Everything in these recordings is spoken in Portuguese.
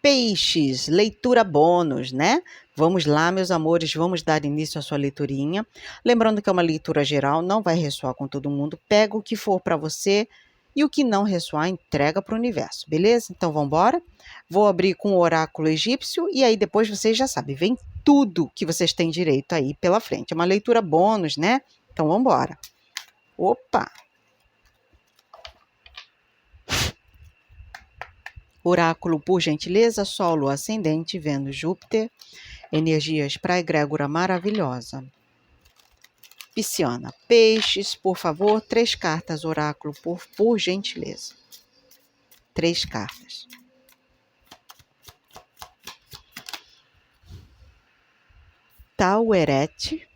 Peixes, leitura bônus, né? Vamos lá, meus amores, vamos dar início à sua leiturinha. Lembrando que é uma leitura geral, não vai ressoar com todo mundo. Pega o que for para você e o que não ressoar, entrega para o universo, beleza? Então, vamos embora? Vou abrir com o oráculo egípcio e aí depois vocês já sabem, vem tudo que vocês têm direito aí pela frente. É uma leitura bônus, né? Então, vamos embora. Opa! Oráculo, por gentileza, Sol, Lua, Ascendente, Vênus, Júpiter, energias para a egrégora maravilhosa. Pisciana, Peixes, por favor, 3 cartas, oráculo, por gentileza. 3 cartas. Tauerete.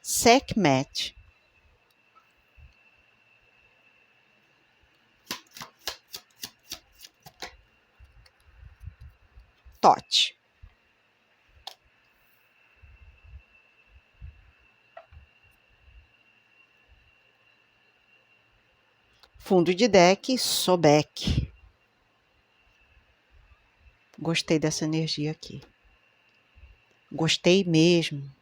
Sekhmet. Tote. Fundo de deck, Sobek. Gostei dessa energia aqui. Gostei mesmo.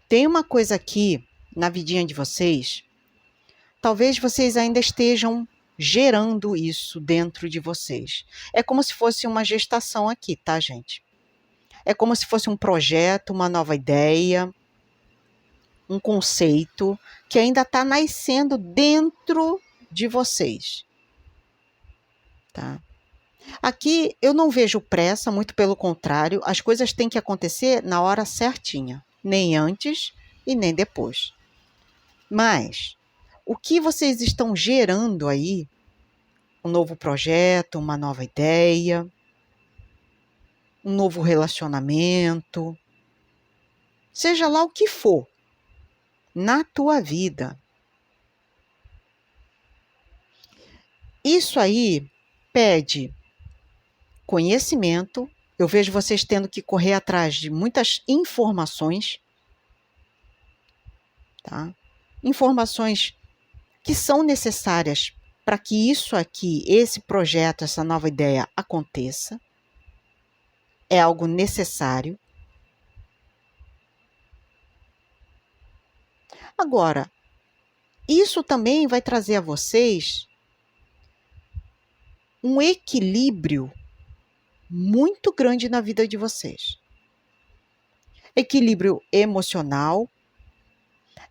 Tem uma coisa aqui na vidinha de vocês. Talvez vocês ainda estejam gerando isso dentro de vocês. É como se fosse uma gestação aqui, tá, gente? É como se fosse um projeto, uma nova ideia, um conceito que ainda está nascendo dentro de vocês, tá? Aqui eu não vejo pressa, muito pelo contrário, as coisas têm que acontecer na hora certinha, nem antes e nem depois. Mas o que vocês estão gerando aí, um novo projeto, uma nova ideia, um novo relacionamento, seja lá o que for, na tua vida. Isso aí pede conhecimento. Eu vejo vocês tendo que correr atrás de muitas informações, tá? Informações que são necessárias para que isso aqui, esse projeto, essa nova ideia aconteça. É algo necessário. Agora, isso também vai trazer a vocês um equilíbrio muito grande na vida de vocês. Equilíbrio emocional,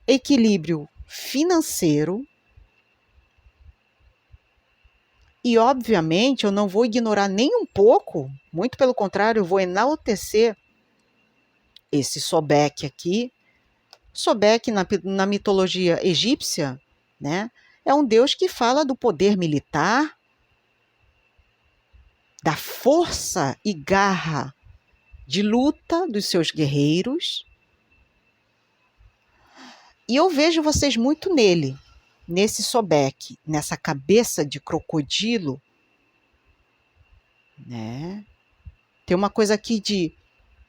equilíbrio financeiro. E, obviamente, eu não vou ignorar nem um pouco, muito pelo contrário, eu vou enaltecer esse Sobek aqui. Sobek, na mitologia egípcia, né, é um deus que fala do poder militar, da força e garra de luta dos seus guerreiros. E eu vejo vocês muito nele, nesse Sobek, nessa cabeça de crocodilo, né? Tem uma coisa aqui de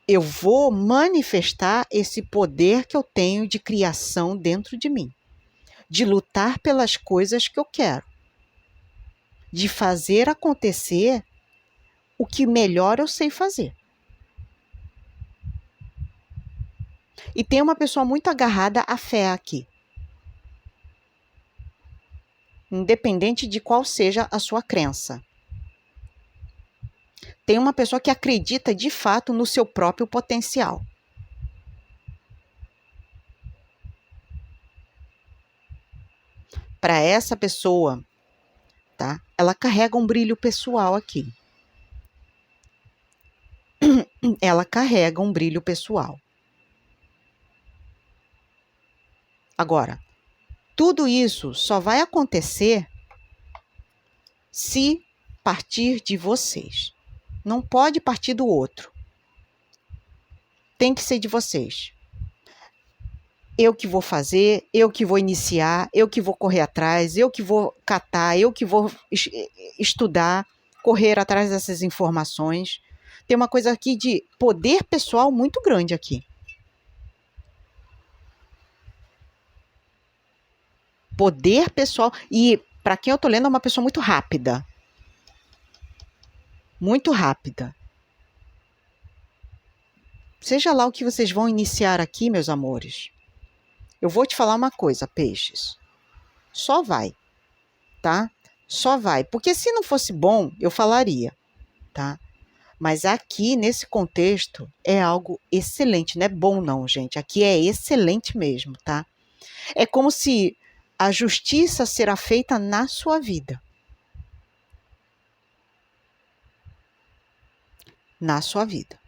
eu vou manifestar esse poder que eu tenho de criação dentro de mim, de lutar pelas coisas que eu quero, de fazer acontecer o que melhor eu sei fazer. E tem uma pessoa muito agarrada à fé aqui. Independente de qual seja a sua crença. Tem uma pessoa que acredita de fato no seu próprio potencial. Para essa pessoa, tá? Ela carrega um brilho pessoal aqui. Ela carrega um brilho pessoal. Agora, tudo isso só vai acontecer se partir de vocês. Não pode partir do outro. Tem que ser de vocês. Eu que vou fazer, eu que vou iniciar, eu que vou correr atrás, eu que vou catar, eu que vou estudar, correr atrás dessas informações. Tem uma coisa aqui de poder pessoal muito grande aqui. poder pessoal. E para quem eu tô lendo, é uma pessoa muito rápida. Muito rápida. Seja lá o que vocês vão iniciar aqui, meus amores. Eu vou te falar uma coisa, peixes. Só vai, tá? Só vai. Porque se não fosse bom, eu falaria, tá? Mas aqui, nesse contexto, é algo excelente. Não é bom não, gente. Aqui é excelente mesmo, tá? É como se a justiça será feita na sua vida. Na sua vida.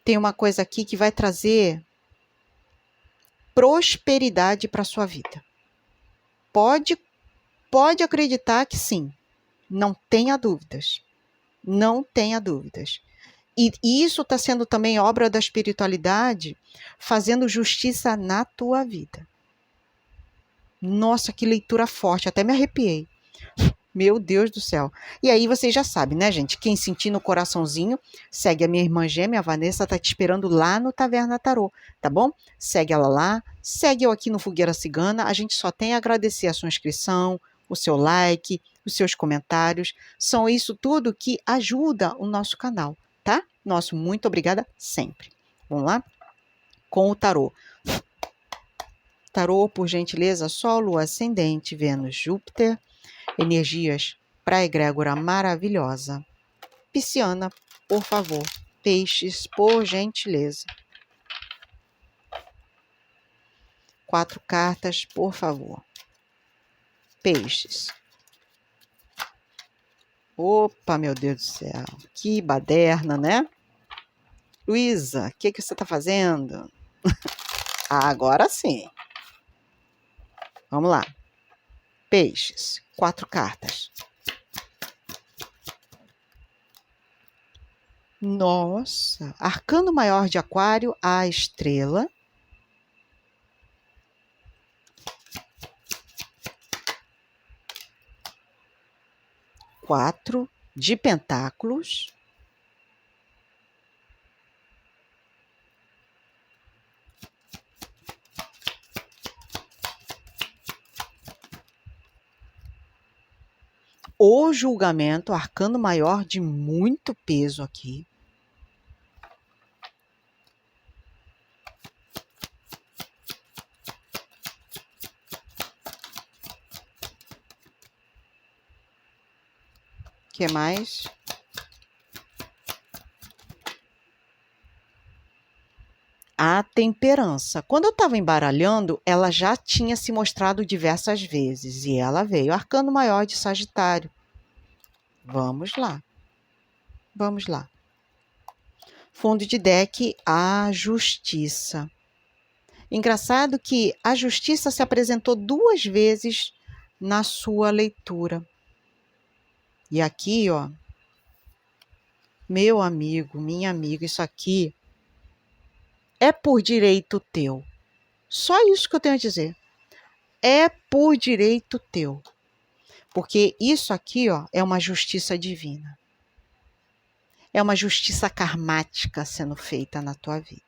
Tem uma coisa aqui que vai trazer prosperidade para a sua vida. Pode acreditar que sim. Não tenha dúvidas. Não tenha dúvidas. E isso está sendo também obra da espiritualidade, fazendo justiça na tua vida. Nossa, que leitura forte, até me arrepiei. Meu Deus do céu. E aí vocês já sabem, né, gente? Quem sentir no coraçãozinho, segue a minha irmã gêmea, a Vanessa, tá te esperando lá no Taverna Tarô, tá bom? Segue ela lá, segue eu aqui no Fogueira Cigana. A gente só tem a agradecer a sua inscrição, o seu like, os seus comentários. São isso tudo que ajuda o nosso canal, tá? Nosso muito obrigada sempre. Vamos lá? Com o tarô. Tarô, por gentileza, Sol, Lua, Ascendente, Vênus, Júpiter. Energias para a egrégora maravilhosa. Pisciana, por favor. Peixes, por gentileza. 4 cartas, por favor. Peixes. Opa, meu Deus do céu. Que baderna, né? Luísa, o que você está fazendo? Agora sim. Vamos lá. Peixes, 4 cartas. Nossa, arcano maior de Aquário, a estrela. Quatro de pentáculos. O julgamento, arcano maior de muito peso aqui. O que mais? A temperança. Quando eu estava embaralhando, ela já tinha se mostrado diversas vezes. E ela veio. Arcano maior de Sagitário. Vamos lá. Vamos lá. Fundo de deck, a justiça. Engraçado que a justiça se apresentou 2 vezes na sua leitura. E aqui, ó, meu amigo, minha amiga, isso aqui é por direito teu. Só isso que eu tenho a dizer. É por direito teu. Porque isso aqui, ó, é uma justiça divina. É uma justiça karmática sendo feita na tua vida.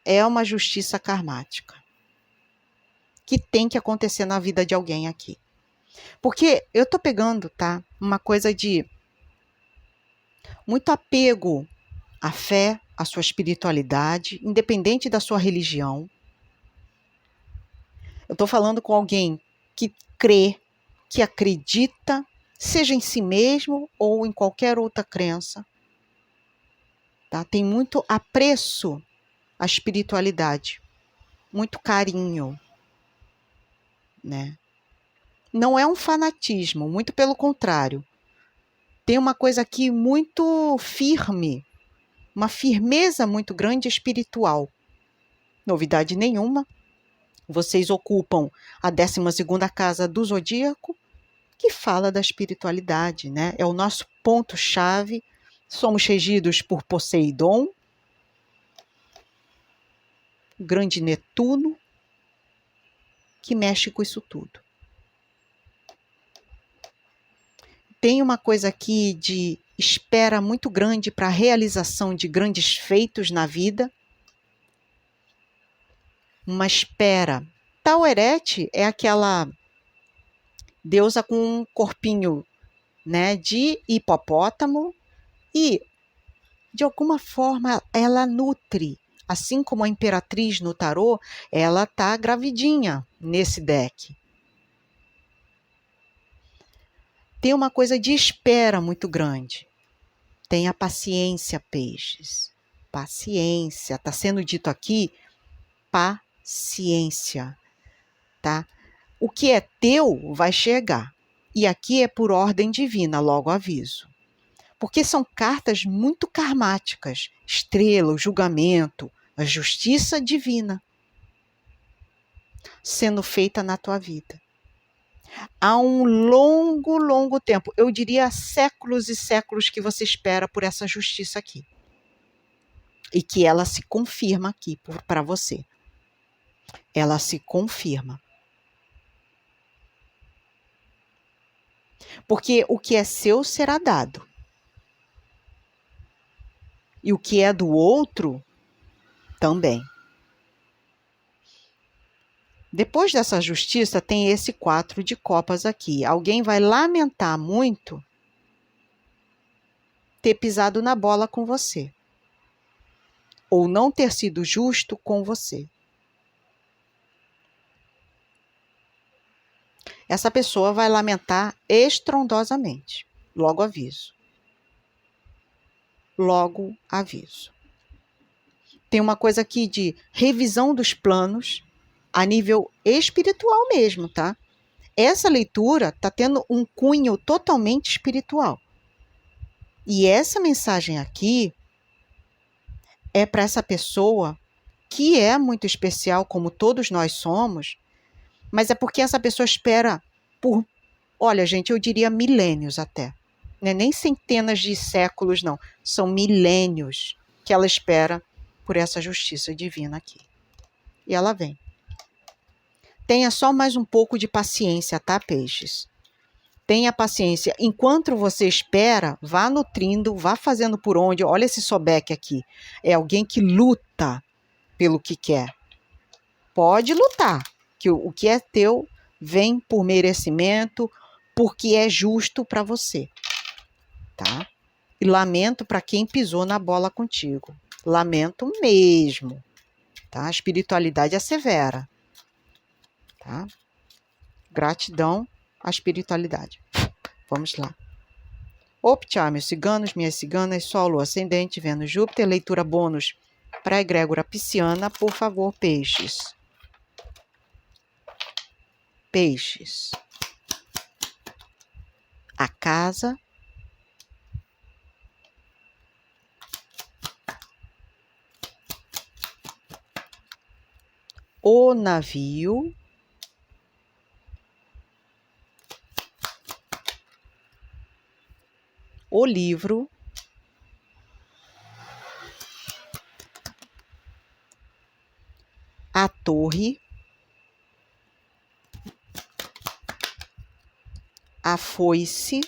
É uma justiça karmática que tem que acontecer na vida de alguém aqui. Porque eu tô pegando, tá, uma coisa de muito apego à fé, à sua espiritualidade, independente da sua religião. Eu tô falando com alguém que crê, que acredita, seja em si mesmo ou em qualquer outra crença. Tá? Tem muito apreço à espiritualidade, muito carinho, né? Não é um fanatismo, muito pelo contrário. Tem uma coisa aqui muito firme, uma firmeza muito grande espiritual. Novidade nenhuma. Vocês ocupam a 12ª casa do zodíaco, que fala da espiritualidade, né? É o nosso ponto-chave. Somos regidos por Poseidon, o grande Netuno, que mexe com isso tudo. Tem uma coisa aqui de espera muito grande para a realização de grandes feitos na vida. Uma espera. Tauerete é aquela deusa com um corpinho, né, de hipopótamo e, de alguma forma, ela nutre. Assim como a imperatriz no tarô, ela está gravidinha nesse deck. Tem uma coisa de espera muito grande. Tenha paciência, peixes. Paciência. Está sendo dito aqui, paciência. Tá? O que é teu vai chegar. E aqui é por ordem divina, logo aviso. Porque são cartas muito karmáticas. Estrela, o julgamento, a justiça divina sendo feita na tua vida. Há um longo tempo, eu diria séculos e séculos que você espera por essa justiça aqui. E que ela se confirma aqui para você. Ela se confirma. Porque o que é seu será dado. E o que é do outro também. Depois dessa justiça, tem esse 4 de copas aqui. Alguém vai lamentar muito ter pisado na bola com você. Ou não ter sido justo com você. Essa pessoa vai lamentar estrondosamente. Logo aviso. Logo aviso. Tem uma coisa aqui de revisão dos planos a nível espiritual mesmo, tá? Essa leitura está tendo um cunho totalmente espiritual. E essa mensagem aqui é para essa pessoa que é muito especial, como todos nós somos, mas é porque essa pessoa espera por, olha, gente, eu diria milênios até. Não é nem centenas de séculos, não. São milênios que ela espera por essa justiça divina aqui. E ela vem. Tenha só mais um pouco de paciência, tá, peixes? Tenha paciência. Enquanto você espera, vá nutrindo, vá fazendo por onde. Olha esse sobeque aqui. É alguém que luta pelo que quer. Pode lutar, que o que é teu vem por merecimento, porque é justo para você. Tá? E lamento para quem pisou na bola contigo. Lamento mesmo. Tá? A espiritualidade é severa. Tá? Gratidão à espiritualidade. Vamos lá. Optá, meus ciganos, minhas ciganas, Sol, Lua, Ascendente, Vênus, Júpiter, leitura bônus para a egrégora pisciana, por favor, peixes. Peixes. A casa. O navio. O livro. A torre. A foice.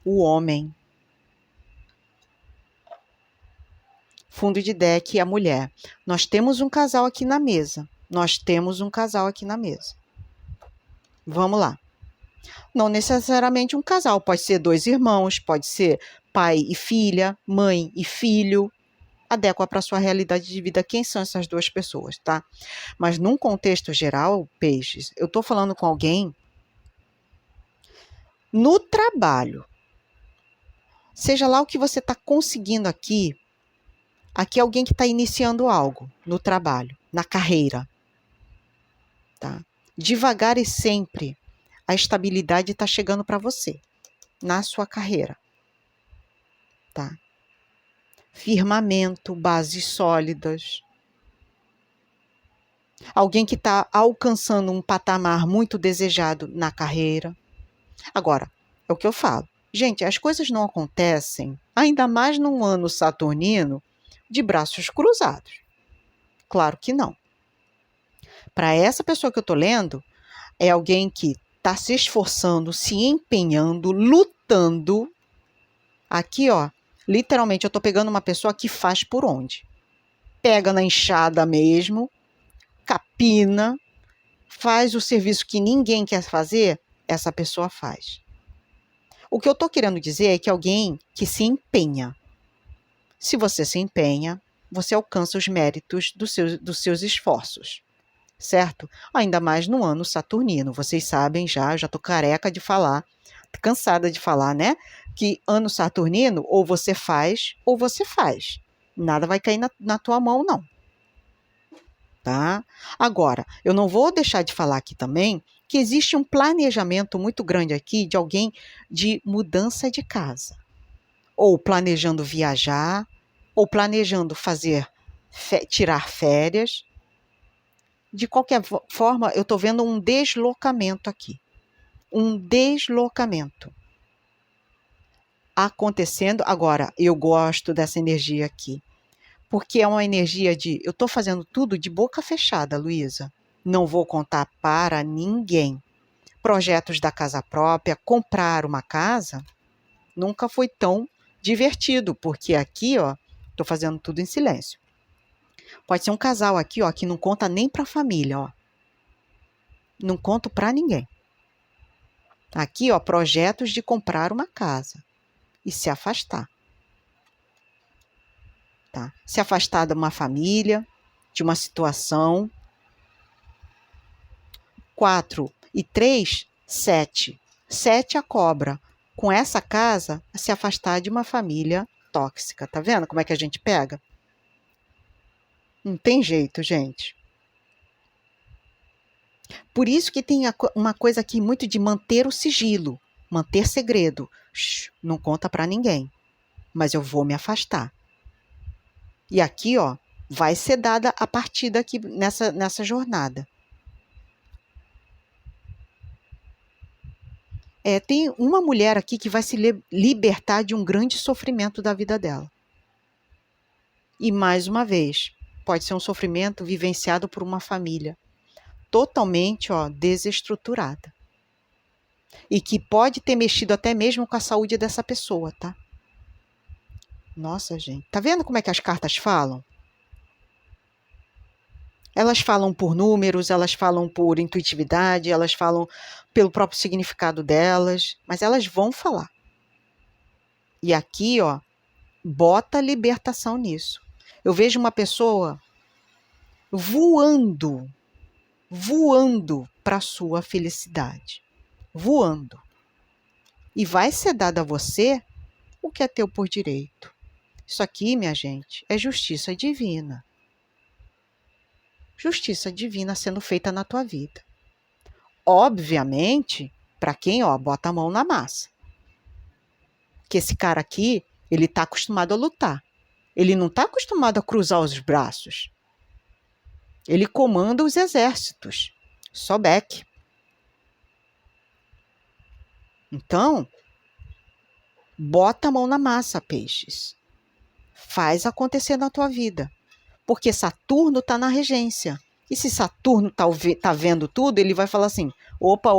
O homem. Fundo de deck, a mulher. Nós temos um casal aqui na mesa. Vamos lá. Não necessariamente um casal, pode ser 2 irmãos, pode ser pai e filha, mãe e filho. Adequa para a sua realidade de vida quem são essas 2 pessoas, tá? Mas num contexto geral, peixes, eu estou falando com alguém no trabalho. Seja lá o que você está conseguindo aqui é alguém que está iniciando algo no trabalho, na carreira. Tá? Devagar e sempre, a estabilidade está chegando para você, na sua carreira. Tá? Firmamento, bases sólidas. Alguém que está alcançando um patamar muito desejado na carreira. Agora, é o que eu falo. Gente, as coisas não acontecem, ainda mais num ano saturnino, de braços cruzados. Claro que não. Para essa pessoa que eu estou lendo, é alguém que está se esforçando, se empenhando, lutando. Aqui, ó, literalmente, eu estou pegando uma pessoa que faz por onde. Pega na enxada mesmo, capina, faz o serviço que ninguém quer fazer, essa pessoa faz. O que eu estou querendo dizer é que alguém que se empenha. Se você se empenha, você alcança os méritos dos seus esforços, certo? Ainda mais no ano saturnino. Vocês sabem já estou careca de falar, cansada de falar, né? Que ano saturnino, ou você faz, ou você faz. Nada vai cair na tua mão, não. Tá? Agora, eu não vou deixar de falar aqui também que existe um planejamento muito grande aqui de alguém de mudança de casa. Ou planejando viajar, ou planejando tirar férias. De qualquer forma, eu estou vendo um deslocamento aqui. Um deslocamento acontecendo. Agora, eu gosto dessa energia aqui. Porque é uma energia de, eu estou fazendo tudo de boca fechada, Luísa. Não vou contar para ninguém. Projetos da casa própria, comprar uma casa, nunca foi tão divertido, porque aqui, ó, estou fazendo tudo em silêncio. Pode ser um casal aqui, ó, que não conta nem para a família, ó. Não conto para ninguém. Aqui, ó, projetos de comprar uma casa e se afastar. Tá? Se afastar de uma família, de uma situação. 4 e 3, 7. 7 a cobra. Com essa casa, se afastar de uma família tóxica. Tá vendo como é que a gente pega? Não tem jeito, gente. Por isso que tem uma coisa aqui muito de manter o sigilo, manter segredo. Shhh, não conta para ninguém, mas eu vou me afastar. E aqui, ó, vai ser dada a partida aqui nessa jornada. Tem uma mulher aqui que vai se libertar de um grande sofrimento da vida dela. E mais uma vez, pode ser um sofrimento vivenciado por uma família totalmente, ó, desestruturada. E que pode ter mexido até mesmo com a saúde dessa pessoa, tá? Nossa, gente. Tá vendo como é que as cartas falam? Elas falam por números, elas falam por intuitividade, elas falam pelo próprio significado delas, mas elas vão falar. E aqui, ó, bota libertação nisso. Eu vejo uma pessoa voando para a sua felicidade. Voando. E vai ser dado a você o que é teu por direito. Isso aqui, minha gente, é justiça divina. Justiça divina sendo feita na tua vida. Obviamente, para quem, ó, bota a mão na massa. Que esse cara aqui, ele está acostumado a lutar. Ele não está acostumado a cruzar os braços. Ele comanda os exércitos. Sobek. Então, bota a mão na massa, peixes. Faz acontecer na tua vida. Porque Saturno está na regência. E se Saturno tá vendo tudo, ele vai falar assim, opa,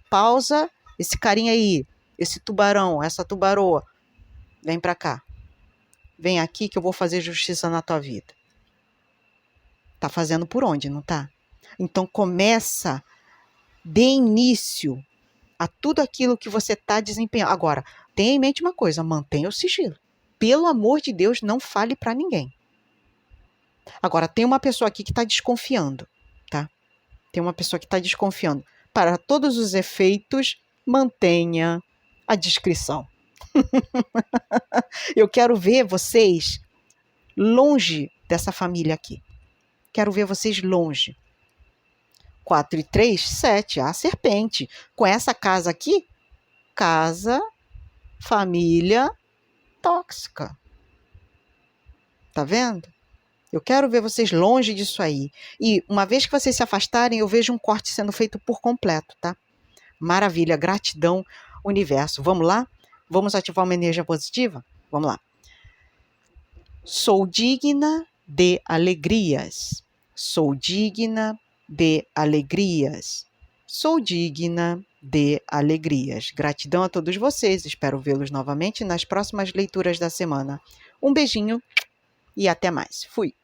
pausa, esse carinha aí, esse tubarão, essa tubaroa, vem para cá. Vem aqui que eu vou fazer justiça na tua vida. Tá fazendo por onde, não tá? Então começa, dê início a tudo aquilo que você está desempenhando. Agora, tenha em mente uma coisa, mantenha o sigilo. Pelo amor de Deus, não fale para ninguém. Agora, tem uma pessoa aqui que está desconfiando, tá? Tem uma pessoa que está desconfiando. Para todos os efeitos, mantenha a discrição. Eu quero ver vocês longe dessa família aqui. Quero ver vocês longe. 4 e 3, 7. A serpente. Com essa casa aqui, casa, família tóxica. Tá vendo? Eu quero ver vocês longe disso aí. E uma vez que vocês se afastarem, eu vejo um corte sendo feito por completo, tá? Maravilha, gratidão, universo. Vamos lá? Vamos ativar uma energia positiva? Vamos lá. Sou digna de alegrias. Sou digna de alegrias. Sou digna de alegrias. Gratidão a todos vocês. Espero vê-los novamente nas próximas leituras da semana. Um beijinho e até mais. Fui!